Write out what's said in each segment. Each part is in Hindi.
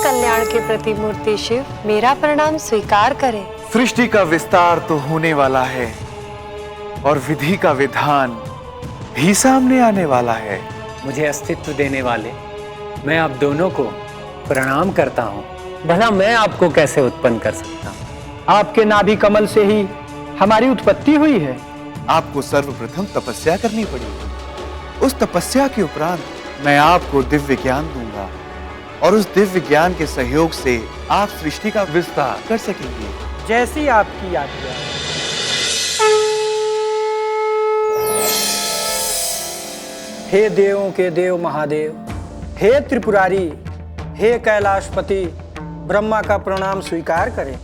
कल्याण के प्रतिमूर्ति शिव मेरा प्रणाम स्वीकार करें। सृष्टि का विस्तार तो होने वाला है और विधि का विधान भी सामने आने वाला है। मुझे अस्तित्व देने वाले मैं आप दोनों को प्रणाम करता हूँ। भला मैं आपको कैसे उत्पन्न कर सकता हूँ? आपके नाभि कमल से ही हमारी उत्पत्ति हुई है। आपको सर्वप्रथम तपस्या करनी पड़ेगी। उस तपस्या के उपरांत मैं आपको दिव्य ज्ञान दूंगा और उस दिव्य ज्ञान के सहयोग से आप सृष्टि का विस्तार कर सकेंगे। जैसी आपकी आज्ञा। हे देवों के देव महादेव, हे त्रिपुरारी, हे कैलाशपति, ब्रह्मा का प्रणाम स्वीकार करें।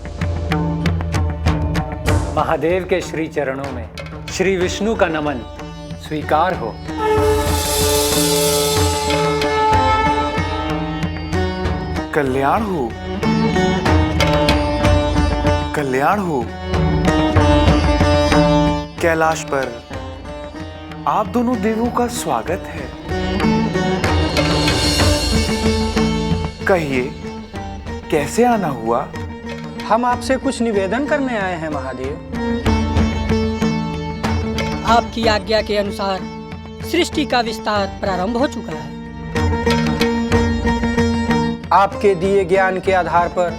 महादेव के श्री चरणों में श्री विष्णु का नमन स्वीकार हो। कल्याण हो, कल्याण हो। कैलाश पर आप दोनों देवों का स्वागत है। कहिए, कैसे आना हुआ? हम आपसे कुछ निवेदन करने आए हैं महादेव। आपकी आज्ञा के अनुसार सृष्टि का विस्तार प्रारंभ हो चुका है। आपके दिए ज्ञान के आधार पर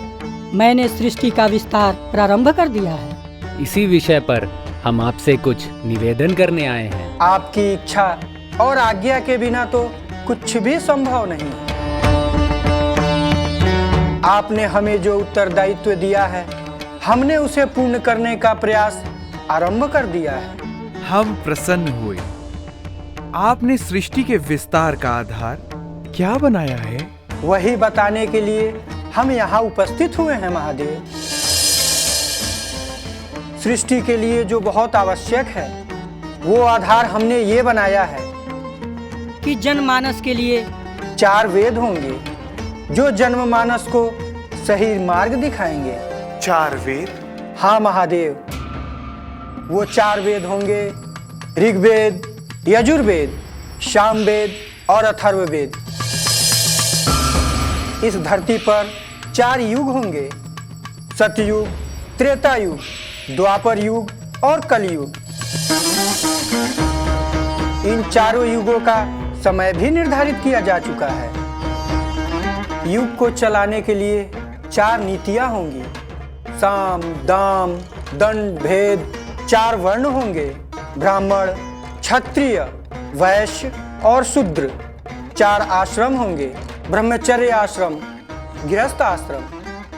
मैंने सृष्टि का विस्तार प्रारंभ कर दिया है। इसी विषय पर हम आपसे कुछ निवेदन करने आए हैं। आपकी इच्छा और आज्ञा के बिना तो कुछ भी संभव नहीं। आपने हमें जो उत्तरदायित्व दिया है, हमने उसे पूर्ण करने का प्रयास आरंभ कर दिया है। हम प्रसन्न हुए। आपने सृष्टि के विस्तार का आधार क्या बनाया है? वही बताने के लिए हम यहाँ उपस्थित हुए हैं महादेव। सृष्टि के लिए जो बहुत आवश्यक है, वो आधार हमने ये बनाया है कि जनमानस के लिए 4 वेद होंगे, जो जनमानस को सही मार्ग दिखाएंगे। 4 वेद? हाँ महादेव, वो 4 वेद होंगे ऋग्वेद, यजुर्वेद, सामवेद और अथर्ववेद। इस धरती पर 4 युग होंगे, सतयुग, त्रेता युग, द्वापर युग और कलयुग। इन चारों युगों का समय भी निर्धारित किया जा चुका है। युग को चलाने के लिए 4 नीतियां होंगी। साम, दाम, दंड, भेद। 4 वर्ण होंगे, ब्राह्मण, क्षत्रिय, वैश्य और शूद्र। 4 आश्रम होंगे, ब्रह्मचर्य आश्रम, गृहस्थ आश्रम,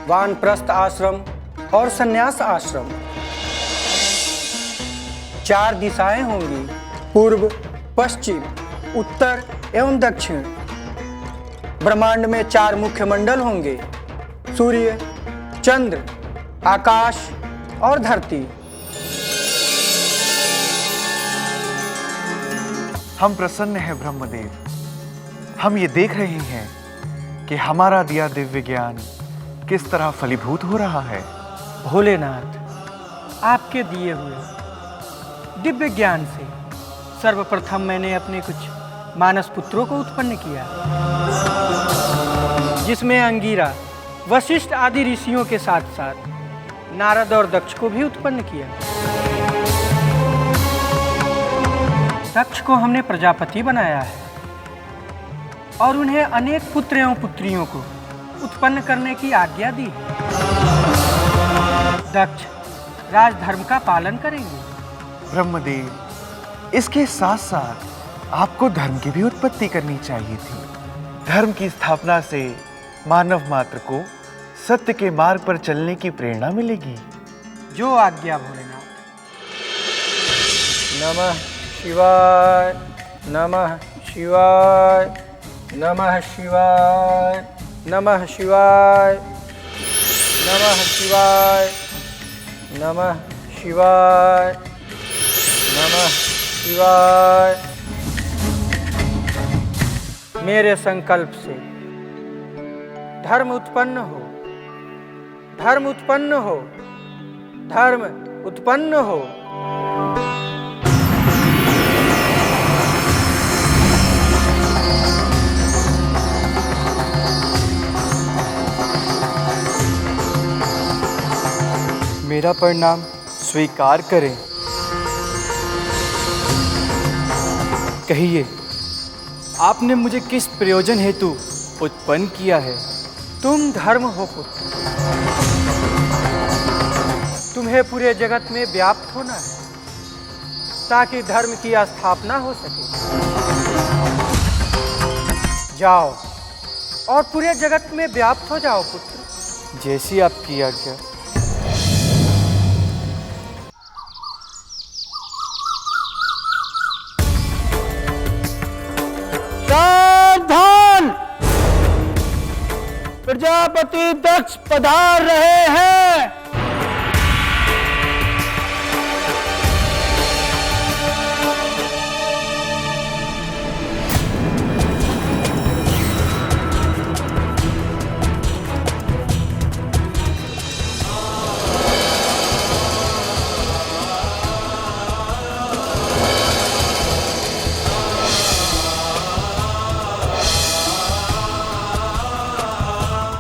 वानप्रस्थ आश्रम और संन्यास आश्रम। 4 दिशाएं होंगी, पूर्व, पश्चिम, उत्तर एवं दक्षिण। ब्रह्मांड में 4 मुख्य मंडल होंगे, सूर्य, चंद्र, आकाश और धरती। हम प्रसन्न हैं ब्रह्मदेव। हम ये देख रहे हैं कि हमारा दिया दिव्य ज्ञान किस तरह फलीभूत हो रहा है। भोलेनाथ, आपके दिए हुए दिव्य ज्ञान से सर्वप्रथम मैंने अपने कुछ मानस पुत्रों को उत्पन्न किया, जिसमें अंगीरा, वशिष्ठ आदि ऋषियों के साथ साथ नारद और दक्ष को भी उत्पन्न किया। दक्ष को हमने प्रजापति बनाया है और उन्हें अनेक पुत्र एवं पुत्रियों को उत्पन्न करने की आज्ञा दी है। दक्ष राजधर्म का पालन करेंगे। ब्रह्मदेव, इसके साथ साथ आपको धर्म की भी उत्पत्ति करनी चाहिए थी। धर्म की स्थापना से मानव मात्र को सत्य के मार्ग पर चलने की प्रेरणा मिलेगी। जो आज्ञा भोलेनाथ। नमः शिवाय, नमः शिवाय, नमः शिवाय, नमः शिवाय, नमः शिवाय, नमः शिवाय, नमः शिवाय। मेरे संकल्प से धर्म उत्पन्न हो, धर्म उत्पन्न हो, धर्म उत्पन्न हो। मेरा प्रणाम स्वीकार करें। कहिए, आपने मुझे किस प्रयोजन हेतु उत्पन्न किया है? तुम धर्म हो पुत्र। तुम्हें पूरे जगत में व्याप्त होना है ताकि धर्म की स्थापना हो सके। जाओ और पूरे जगत में व्याप्त हो जाओ पुत्र। जैसी आपकी आज्ञा। सावधान! प्रजापति दक्ष पधार रहे हैं।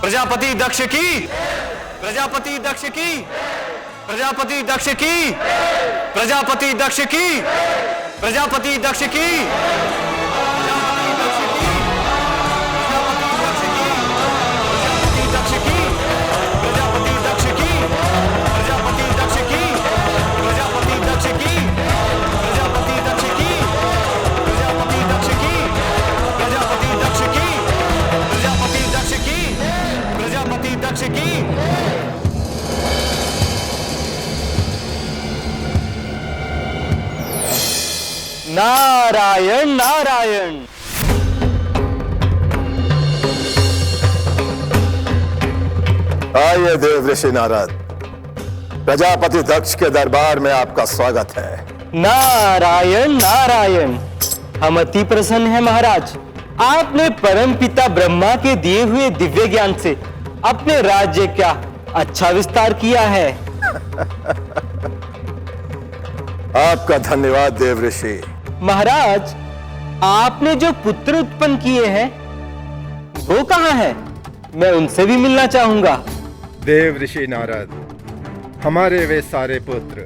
प्रजापति दक्ष की, प्रजापति दक्ष की, प्रजापति दक्ष की, प्रजापति दक्ष की, प्रजापति दक्ष की, नारायण नारायण। आइए देव ऋषि नारद, प्रजापति दक्ष के दरबार में आपका स्वागत है। नारायण नारायण। हम अति प्रसन्न हैं महाराज। आपने परम पिता ब्रह्मा के दिए हुए दिव्य ज्ञान से अपने राज्य का अच्छा विस्तार किया है। आपका धन्यवाद देव ऋषि। महाराज, आपने जो पुत्र उत्पन्न किए हैं वो कहाँ है? मैं उनसे भी मिलना चाहूंगा। देव ऋषि नारद, हमारे वे सारे पुत्र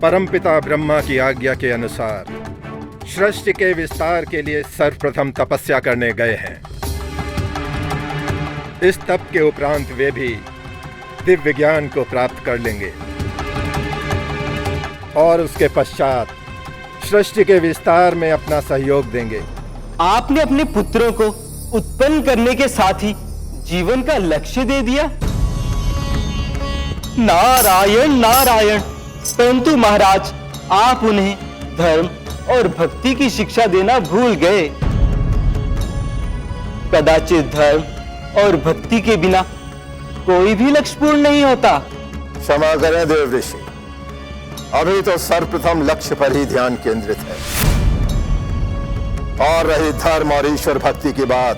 परमपिता ब्रह्मा की आज्ञा के अनुसार सृष्टि के विस्तार के लिए सर्वप्रथम तपस्या करने गए हैं। इस तप के उपरांत वे भी दिव्य ज्ञान को प्राप्त कर लेंगे और उसके पश्चात सृष्टि के विस्तार में अपना सहयोग देंगे। आपने अपने पुत्रों को उत्पन्न करने के साथ ही जीवन का लक्ष्य दे दिया। नारायण नारायण। परंतु महाराज, आप उन्हें धर्म और भक्ति की शिक्षा देना भूल गए। कदाचित धर्म और भक्ति के बिना कोई भी लक्ष्य पूर्ण नहीं होता। क्षमा करें देव ऋषि, अभी तो सर्वप्रथम लक्ष्य पर ही ध्यान केंद्रित है। और रही धर्म और ईश्वर भक्ति की बात,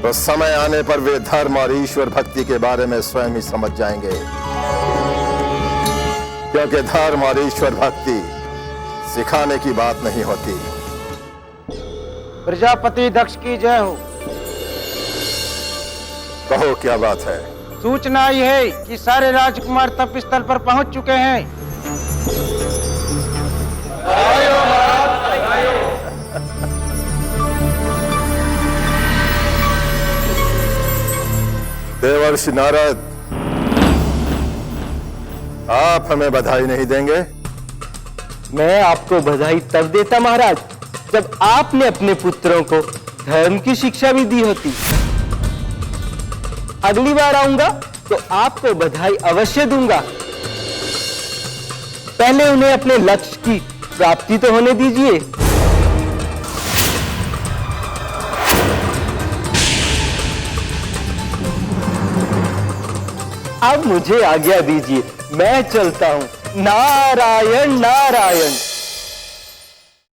तो समय आने पर वे धर्म और ईश्वर भक्ति के बारे में स्वयं ही समझ जाएंगे, क्योंकि धर्म और ईश्वर भक्ति सिखाने की बात नहीं होती। प्रजापति दक्ष की जय हो। कहो क्या बात है? सूचना आई है कि सारे राजकुमार तप स्थल पर पहुंच चुके हैं। देवर्षि नारद, आप हमें बधाई नहीं देंगे? मैं आपको बधाई तब देता महाराज जब आपने अपने पुत्रों को धर्म की शिक्षा भी दी होती। अगली बार आऊंगा तो आपको बधाई अवश्य दूंगा। पहले उन्हें अपने लक्ष्य की प्राप्ति तो होने दीजिए। अब मुझे आज्ञा दीजिए, मैं चलता हूं। नारायण नारायण।